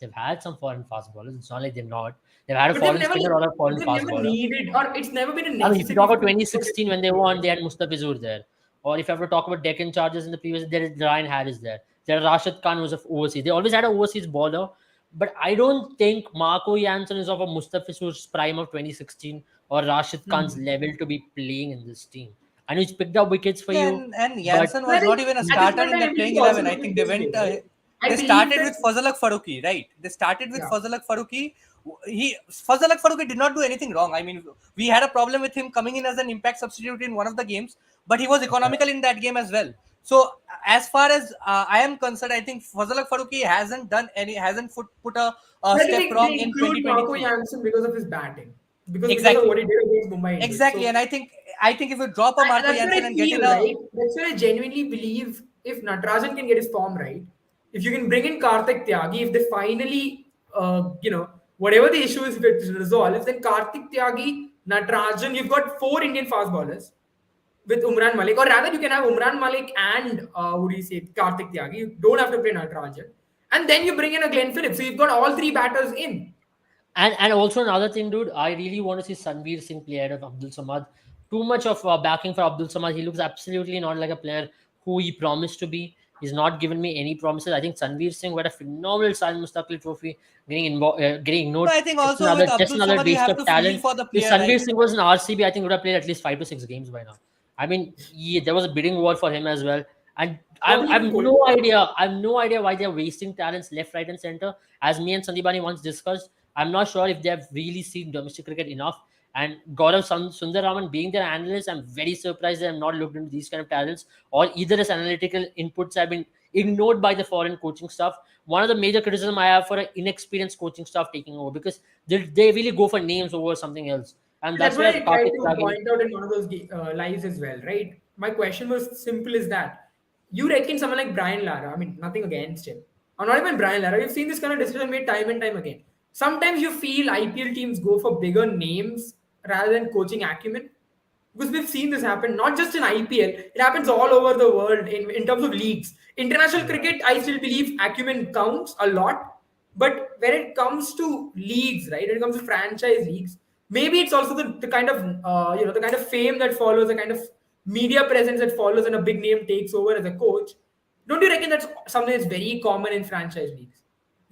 they've had some foreign fast bowlers. It's not like they've not. They've had a But they've foreign never, spinner or a foreign they've fast never bowler. needed, or it's never been a I mean, if you talk necessity about to go for 2016 when they won, they had Mustafizur there. Or if you have to talk about Deccan Chargers in the previous, there is Ryan Harris there. There are Rashid Khan who's of overseas. They always had an overseas bowler, but I don't think Marco Jansen is of a Mustafizur's prime of 2016 or Rashid Khan's Hmm. level to be playing in this team. I know he's picked up wickets for Yeah, you, and but Janssen But I was not think even a at this starter point in in time, that everything playing can also 11. I look think at this way, right? I they believe started that, with Fazalak Faruqi, right? They started with yeah. Fazalak Faruqi. Fazalak Faruqi did not do anything wrong. I mean, we had a problem with him coming in as an impact substitute in one of the games, but he was okay. economical in that game as well. So as far as I am concerned, I think Fazalak Faruqi hasn't put a But I step think wrong they in include Marco 2023. Jansen because of his batting, because of Exactly, what he did against Mumbai Indians. exactly. So And I think if you drop a Marco that's what I Janssen and get in feel, a right? That's what I genuinely believe. If Natarajan can get his form right, if you can bring in Karthik Tyagi, if they finally, whatever the issue is, if it's resolved, then Karthik Tyagi, Natarajan, you've got four Indian fast bowlers with Umran Malik, or rather, you can have Umran Malik and what do you say, Karthik Tyagi. You don't have to play Natarajan, and then you bring in a Glenn Phillips. So you've got all three batters in. And also another thing, dude, I really want to see Sanveer Singh play ahead of Abdul Samad. Too much of backing for Abdul Samad. He looks absolutely not like a player who he promised to be. He's not given me any promises. I think Sanveer Singh had a phenomenal Sal Mustaqil Trophy, getting ignored. I think also with Just Abdul another Samad, you waste have of to feel talent. for the If player, Sanveer right? Singh was in RCB, I think would have played at least 5 to 6 games by now. I mean, there was a bidding war for him as well, and I Probably have even no Kolkata. idea. I have no idea why they're wasting talents left, right, and center. As me and Sandipani once discussed, I'm not sure if they have really seen domestic cricket enough. And Sundaraman being their analyst, I'm very surprised they have not looked into these kind of talents, or either his analytical inputs have been ignored by the foreign coaching staff. One of the major criticism I have for an inexperienced coaching staff taking over, because they really go for names over something else, and that's That's what where I tried Kartik to Tyagi. point out in one of those lives as well, right? My question was simple as that. You reckon someone like Brian Lara, I mean, nothing against him, or not even Brian Lara, you've seen this kind of decision made time and time again. Sometimes you feel IPL teams go for bigger names rather than coaching acumen. Because we've seen this happen not just in IPL, it happens all over the world in terms of leagues. International cricket, I still believe acumen counts a lot. But when it comes to leagues, right, when it comes to franchise leagues, maybe it's also the kind of the kind of fame that follows, the kind of media presence that follows, and a big name takes over as a coach. Don't you reckon that's something that's very common in franchise leagues?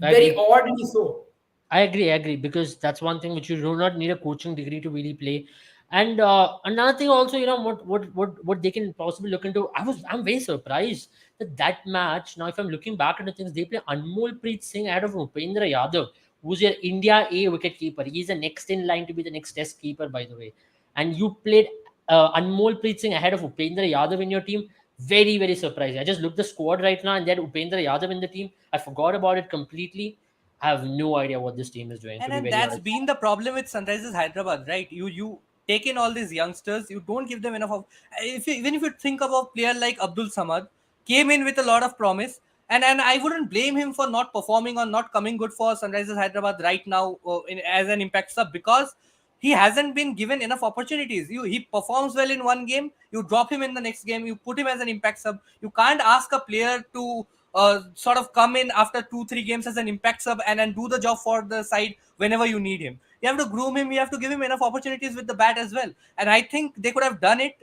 I Very agree. oddly so. I agree because that's one thing which you do not need a coaching degree to really play. And another thing also, what they can possibly look into. I'm very surprised that match. Now, if I'm looking back at the things, they play Anmol Preet Singh ahead of Upendra Yadav, who's your India A wicket keeper. He's the next in line to be the next test keeper, by the way. And you played Anmol Preet Singh ahead of Upendra Yadav in your team. Very, very surprising. I just looked the squad right now and they had Upendra Yadav in the team. I forgot about it completely. I have no idea what this team is doing, to And be then very that's honest. been the problem with Sunrisers Hyderabad, right? You take in all these youngsters, you don't give them enough of. Even if you think of a player like Abdul Samad, came in with a lot of promise, and I wouldn't blame him for not performing or not coming good for Sunrisers Hyderabad right now as an impact sub, because he hasn't been given enough opportunities. He performs well in one game, you drop him in the next game, you put him as an impact sub. You can't ask a player to sort of come in after 2-3 games as an impact sub and do the job for the side whenever you need him. You have to groom him, you have to give him enough opportunities with the bat as well. And I think they could have done it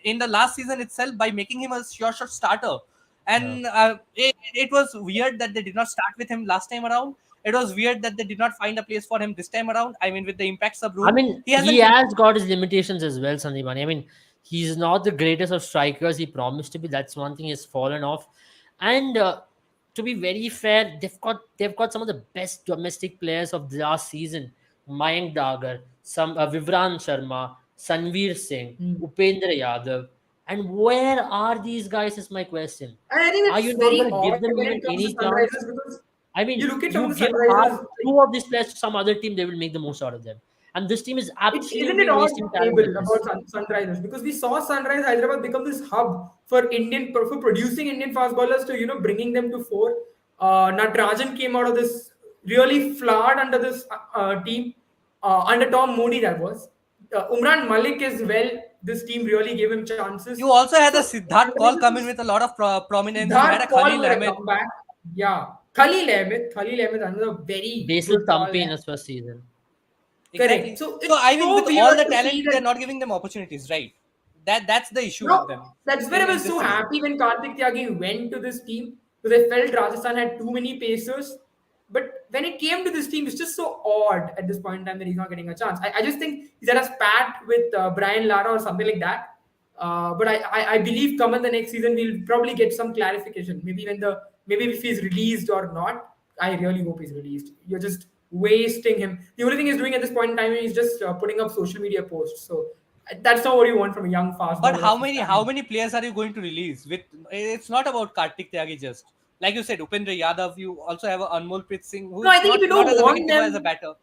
in the last season itself by making him a sure shot starter. Yeah. And it was weird that they did not start with him last time around. It was weird that they did not find a place for him this time around. I mean, with the impact sub I rule, mean, he he hasn't been. has got his limitations as well, Sandipani. I mean, he's not the greatest of strikers he promised to be. That's one thing he's fallen off. And to be very fair, they've got some of the best domestic players of the last season. Mayank Dagar, some Vivran Sharma, Sanveer Singh, Hmm. Upendra Yadav. And where are these guys? Is my question. And I think Are it's you not very going to odd give them when even it comes to any chance? Sunrisers because I you mean, look at some of you the give half, Sunrisers, like, two of these players to some other team, they will make the most out of them. And this team is isn't it absolutely odd, wasting talent Abel, like about this. Sunrisers? Because we saw Sunrise Hyderabad become this hub for producing Indian fast bowlers to bringing them to four. Natarajan came out of this really flawed under this team under Tom Moody. That was Umran Malik as well. This team really gave him chances. You also had So a Siddharth Kaul come in with a lot of prominence. You had a Siddharth Paul Khalil made a Ahmed. comeback. Yeah, Khalil Ahmed, another very Basil good call Thampi in there. his first season. Correct. Exactly. So So it's I mean, so with all weird the to see talent, they're that. not giving them opportunities, right? That's the issue with No, them that's where I in was this so season. happy when Karthik Tyagi went to this team because I felt Rajasthan had too many pacers. But when it came to this team, it's just so odd at this point in time that he's not getting a chance. I just think he's at a spat with Brian Lara or something like that. But I believe coming the next season we'll probably get some clarification. Maybe if he's released or not. I really hope he's released. You're just wasting him. The only thing he's doing at this point in time is just putting up social media posts. So that's not what you want from a young fast But bowler how of his many standing. players are you going to release? With it's not about Kartik Tyagi just like you said, Upendra Yadav. You also have a Anmol Prit Singh, No, I who's think if you not don't as a want wicketkeeper as a them, batter.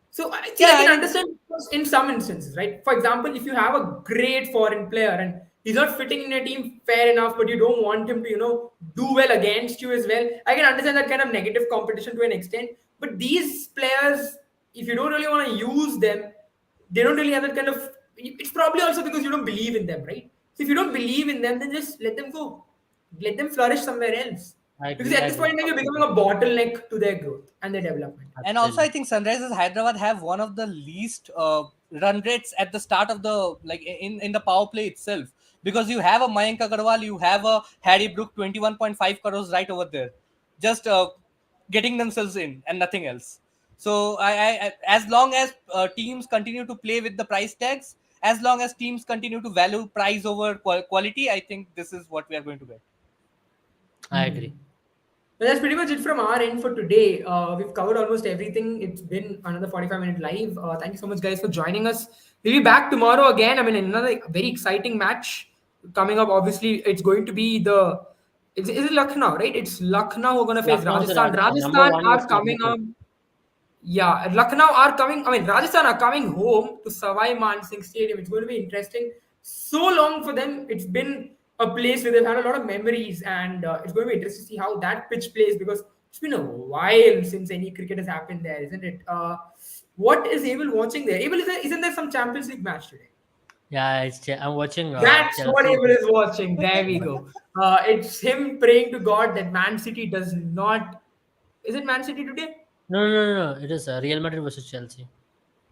so I see, Yeah, I I can mean, understand in some instances, right? For example, if you have a great foreign player and he's not fitting in your team fair enough, but you don't want him to, do well against you as well. I can understand that kind of negative competition to an extent. But these players, if you don't really want to use them, they don't really have that kind of. It's probably also because you don't believe in them, right? So if you don't believe in them, then just let them go, let them flourish somewhere else. Because I at this agree point in time, you're becoming completely. a bottleneck to their growth and their development. and also I Absolutely. think Sunrisers Hyderabad have one of the least run rates at the start of the in the power play itself, because you have a Mayank Agarwal, you have a Harry Brook, 21.5 crores right over there, just getting themselves in and nothing else. So as long as teams continue to play with the price tags, as long as teams continue to value price over quality, I think this is what we are going to get. I Hmm. agree. Well, that's pretty much it from our end for today. We've covered almost everything. It's been another 45-minute live. Thank you so much, guys, for joining us. We'll be back tomorrow again. I mean, another very exciting match coming up. Obviously, it's going to be the. Is it Lucknow, right? It's Lucknow who are going to face Lucknow, Rajasthan. number Rajasthan one are versus number coming two. up. Yeah, Lucknow are coming. I mean, Rajasthan are coming home to Savai Man Singh Stadium. It's going to be interesting. So long for them. It's been a place where they've had a lot of memories, and it's going to be interesting to see how that pitch plays because it's been a while since any cricket has happened there, isn't it? What is Abel watching there? Abel, isn't there some Champions League match today? Yeah, I'm watching That's what Chelsea. Abel is watching. There we go. It's him praying to God that Man City does not. Is it Man City today? No. It is Real Madrid versus Chelsea.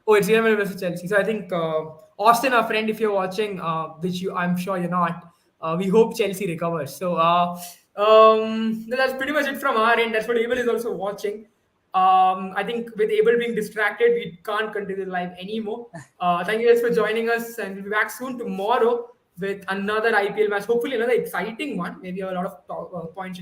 Oh, it's Real Madrid versus Chelsea. So I think Austin, our friend, if you're watching, which I'm sure you're not, we hope Chelsea recovers. So that's pretty much it from our end. That's what Abel is also watching. I think with Abel being distracted, we can't continue the live anymore. Thank you guys for joining us, and we'll be back soon tomorrow with another IPL match. Hopefully, another exciting one. Maybe a lot of points